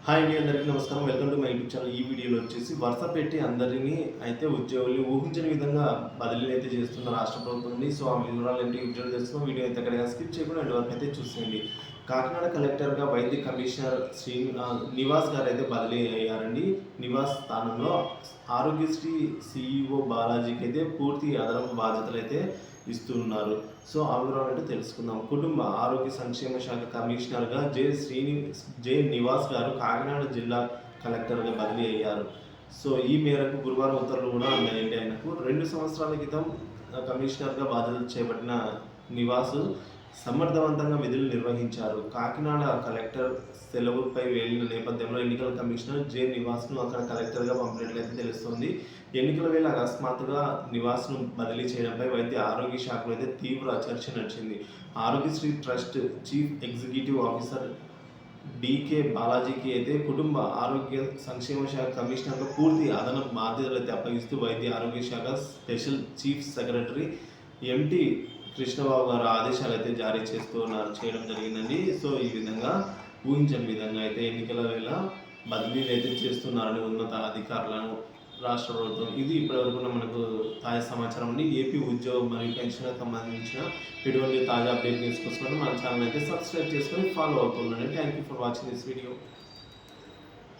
Hi అండి, అందరికీ నమస్కారం. Welcome to my YouTube channel. ఈ వీడియోలో వచ్చేసి వరుస పెట్టి అందరినీ అయితే ఉద్యోగులు ఊహించని విధంగా బదిలీలు అయితే చేస్తున్న రాష్ట్ర ప్రభుత్వం ఉంది. సో ఆ వివరాలు ఏంటి వీడియోలో చేస్తున్నాం. వీడియో అయితే ఎక్కడైనా స్కిప్ చేయకుండా ఎండ్ వరకు అయితే చూసేయండి. కాకినాడ కలెక్టర్గా వైద్య కమిషనర్ నివాస్ గారు అయితే బదిలీ అయ్యారండి. నివాస్ స్థానంలో ఆరోగ్యశ్రీ సిఇఓ బాలాజీకి అయితే పూర్తి అదనపు బాధ్యతలు అయితే ఇస్తున్నారు. సో ఆ వివరాలు అంటే తెలుసుకుందాం. కుటుంబ ఆరోగ్య సంక్షేమ శాఖ కమిషనర్గా జె నివాస్ గారు కాకినాడ జిల్లా కలెక్టర్గా బదిలీ అయ్యారు. సో ఈ మేరకు గురువారం ఉత్తర్వులు కూడా అందాయండి. ఆయనకు 2 సంవత్సరాల క్రితం కమిషనర్గా బాధ్యతలు చేపట్టిన నివాసు సమర్థవంతంగా విధులు నిర్వహించారు. కాకినాడ కలెక్టర్ సెలవుపై వెళ్లిన నేపథ్యంలో ఎన్నికల కమిషనర్ జె నివాస్ను అక్కడ కలెక్టర్గా పంపినట్లయితే తెలుస్తోంది. ఎన్నికల వేళ అకస్మాత్తుగా నివాస్ను బదిలీ చేయడంపై వైద్య ఆరోగ్య శాఖలో అయితే తీవ్ర చర్చ నడిచింది. Aarogyasri trust chief executive officer D K బాలాజీకి అయితే కుటుంబ ఆరోగ్య సంక్షేమ శాఖ కమిషనర్గా పూర్తి అదనపు బాధ్యతలు అయితే అప్పగిస్తూ వైద్య ఆరోగ్య శాఖ స్పెషల్ చీఫ్ సెక్రటరీ ఎంటి కృష్ణబాబు గారు ఆదేశాలు అయితే జారీ చేయడం జరిగిందండి. సో ఈ విధంగా ఊహించని విధంగా అయితే ఎన్నికల వేళ బదిలీలు అయితే చేస్తున్నారని ఉన్నత అధికారులను రాష్ట్ర ప్రభుత్వం. ఇది ఇప్పటివరకు మనకు తాజా సమాచారం అండి. ఏపీ ఉద్యోగం మరియు పెన్షన్కి సంబంధించిన ఎటువంటి తాజా అప్డేట్ న్యూస్ కోసం మన ఛానల్ అయితే సబ్స్క్రైబ్ చేసుకొని ఫాలో అవుతుండండి. Thank you for watching this video.